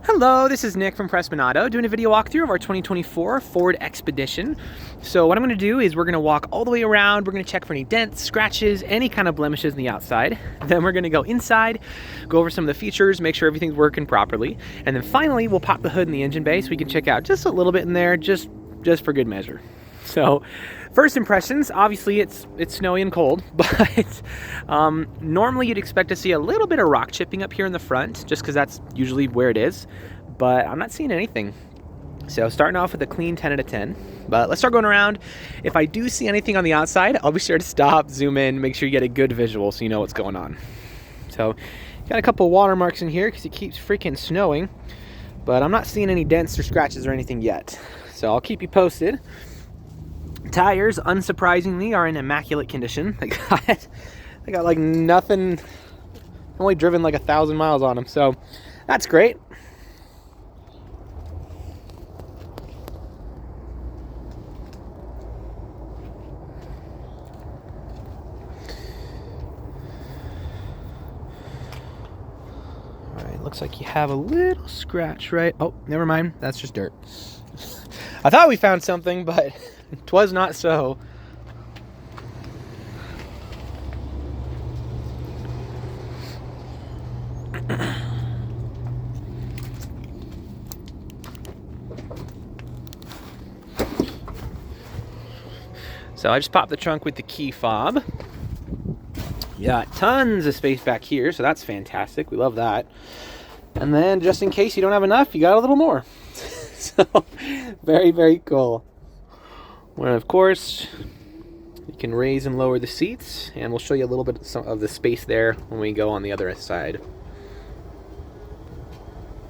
Hello, this is Nick from Prestman doing a video walkthrough of our 2024 Ford Expedition. So what I'm going to do is we're going to walk all the way around. We're going to check for any dents, scratches, any kind of blemishes in the outside. Then we're going to go inside, go over some of the features, make sure everything's working properly. And then finally, we'll pop the hood in the engine bay so we can check out just a little bit in there, just for good measure. So first impressions, obviously it's snowy and cold, but normally you'd expect to see a little bit of rock chipping up here in the front, just because that's usually where it is, but I'm not seeing anything. So starting off with a clean 10 out of 10, but let's start going around. If I do see anything on the outside, I'll be sure to stop, zoom in, make sure you get a good visual so you know what's going on. So got a couple watermarks in here because it keeps freaking snowing, but I'm not seeing any dents or scratches or anything yet. So I'll keep you posted. Tires, unsurprisingly, are in immaculate condition. They got like nothing, only driven like 1,000 miles on them, so that's great. All right, looks like you have a little scratch, right? Oh, never mind, that's just dirt. I thought we found something, but 'twas not so. So I just popped the trunk with the key fob. You got tons of space back here, so that's fantastic. We love that. And then just in case you don't have enough, you got a little more. So very, very cool. Well, of course, you can raise and lower the seats, and we'll show you a little bit of the space there when we go on the other side.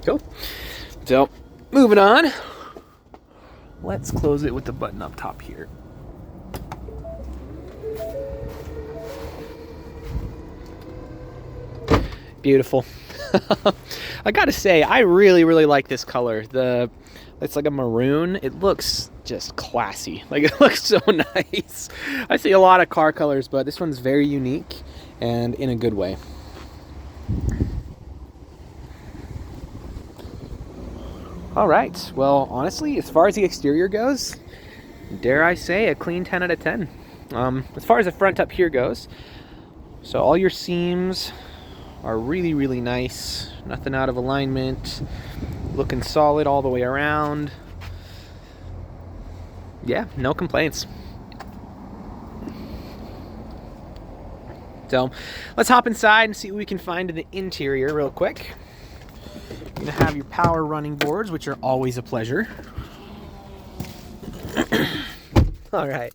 Cool. So, moving on. Let's close it with the button up top here. Beautiful. I gotta say, I really, really like this color. It's like a maroon. It looks just classy. Like, it looks so nice. I see a lot of car colors, but this one's very unique and in a good way. All right. Well, honestly, as far as the exterior goes, dare I say a clean 10 out of 10. As far as the front up here goes, so all your seams are really, really nice. Nothing out of alignment. Looking solid all the way around. Yeah, no complaints. So let's hop inside and see what we can find in the interior real quick. You're gonna have your power running boards, which are always a pleasure. All right.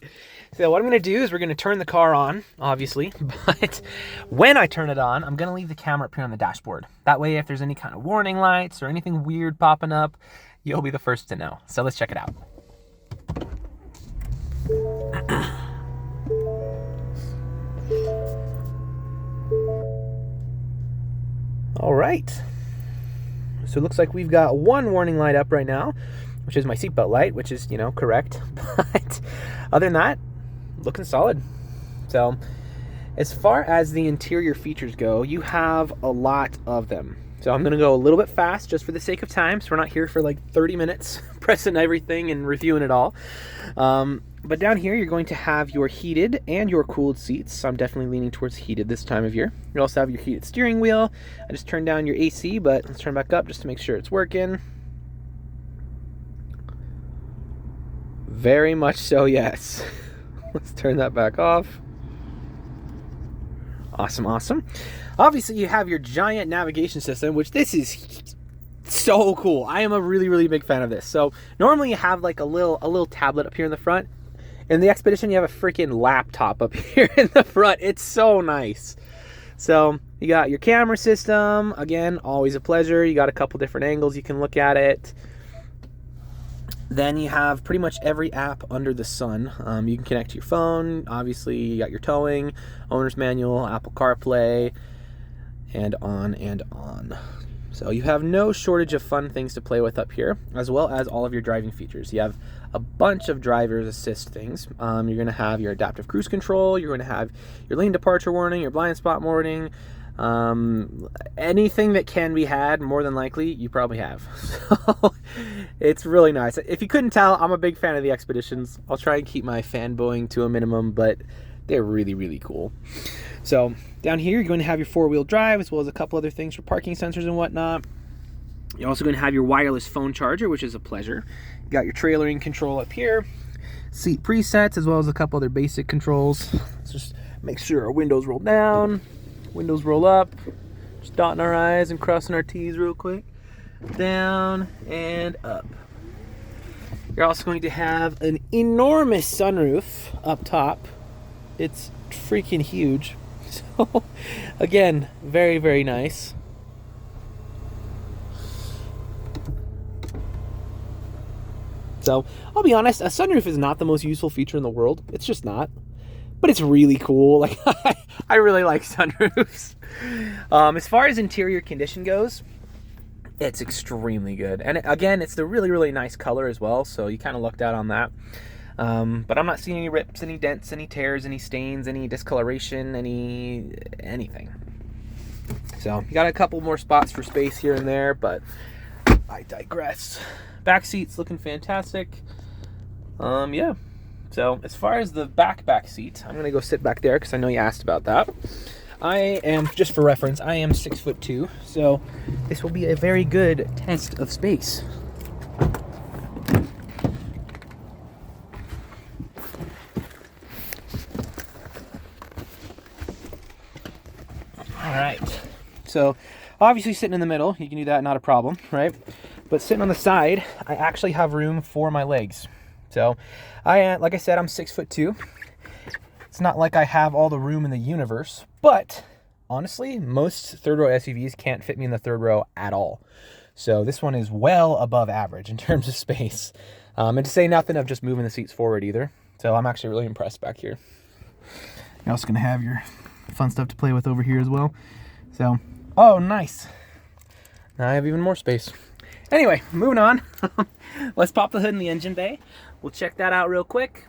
So what I'm going to do is we're going to turn the car on, obviously, but when I turn it on, I'm going to leave the camera up here on the dashboard. That way, if there's any kind of warning lights or anything weird popping up, you'll be the first to know. So let's check it out. All right. So it looks like we've got one warning light up right now, which is my seatbelt light, which is, correct. But other than that, looking solid. So as far as the interior features go, you have a lot of them. So I'm going to go a little bit fast just for the sake of time, so we're not here for like 30 minutes pressing everything and reviewing it all. But down here, you're going to have your heated and your cooled seats. So I'm definitely leaning towards heated this time of year. You also have your heated steering wheel. I just turned down your AC, but let's turn back up just to make sure it's working. Very much so, yes. Let's turn that back off. Awesome, awesome. Obviously, you have your giant navigation system, which this is so cool. I am a really, really big fan of this. So normally you have like a little tablet up here in the front. In the Expedition, you have a freaking laptop up here in the front. It's so nice. So you got your camera system. Again, always a pleasure. You got a couple different angles you can look at it. Then you have pretty much every app under the sun. You can connect to your phone. Obviously, you got your towing, owner's manual, Apple CarPlay, and on and on. So you have no shortage of fun things to play with up here, as well as all of your driving features. You have a bunch of driver's assist things. You're going to have your adaptive cruise control. You're going to have your lane departure warning, your blind spot warning, Anything that can be had, more than likely, you probably have. So it's really nice. If you couldn't tell, I'm a big fan of the Expeditions. I'll try and keep my fanboying to a minimum, but they're really, really cool. So down here, you're going to have your 4-wheel drive, as well as a couple other things for parking sensors and whatnot. You're also going to have your wireless phone charger, which is a pleasure. You got your trailering control up here, seat presets, as well as a couple other basic controls. Let's just make sure our windows roll down, windows roll up, just dotting our I's and crossing our T's real quick. Down and up. You're also going to have an enormous sunroof up top. It's freaking huge. So again, very, very nice. So I'll be honest, a sunroof is not the most useful feature in the world. It's just not. But it's really cool. Like I really like sunroofs. As far as interior condition goes, it's extremely good. And again, it's the really, really nice color as well. So you kind of lucked out on that. But I'm not seeing any rips, any dents, any tears, any stains, any discoloration, anything. So you got a couple more spots for space here and there, but I digress. Back seat's looking fantastic. Yeah. So as far as the back seat, I'm gonna go sit back there because I know you asked about that. I am, just for reference, I am 6'2", so this will be a very good test of space. All right. So obviously sitting in the middle, you can do that, not a problem, right? But sitting on the side, I actually have room for my legs. So like I said, I'm 6'2". It's not like I have all the room in the universe, but honestly, most third row SUVs can't fit me in the third row at all. So this one is well above average in terms of space. And to say nothing of just moving the seats forward either. So I'm actually really impressed back here. You're also gonna have your fun stuff to play with over here as well. So, oh, nice. Now I have even more space. Anyway, moving on. Let's pop the hood in the engine bay. We'll check that out real quick,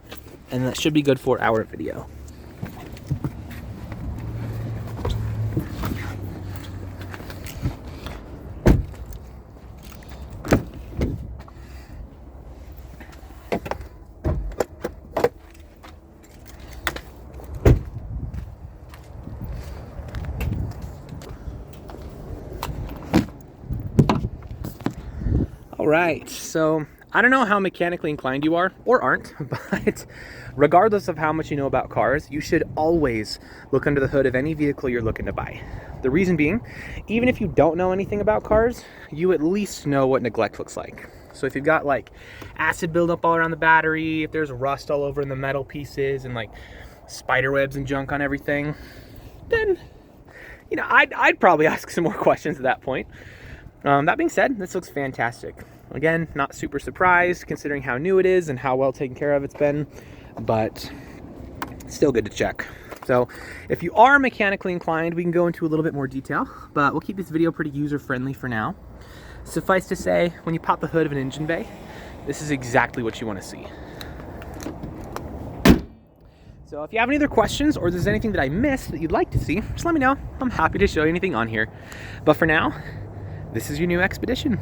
and that should be good for our video. All right, so I don't know how mechanically inclined you are or aren't, but regardless of how much you know about cars, you should always look under the hood of any vehicle you're looking to buy. The reason being, even if you don't know anything about cars, you at least know what neglect looks like. So if you've got like acid buildup all around the battery, if there's rust all over in the metal pieces and like spider webs and junk on everything, then, you know, I'd probably ask some more questions at that point. That being said, this looks fantastic. Again, not super surprised considering how new it is and how well taken care of it's been, but still good to check. So if you are mechanically inclined, we can go into a little bit more detail, but we'll keep this video pretty user-friendly for now. Suffice to say, when you pop the hood of an engine bay, this is exactly what you want to see. So if you have any other questions or there's anything that I missed that you'd like to see, just let me know. I'm happy to show you anything on here. But for now, this is your new Expedition.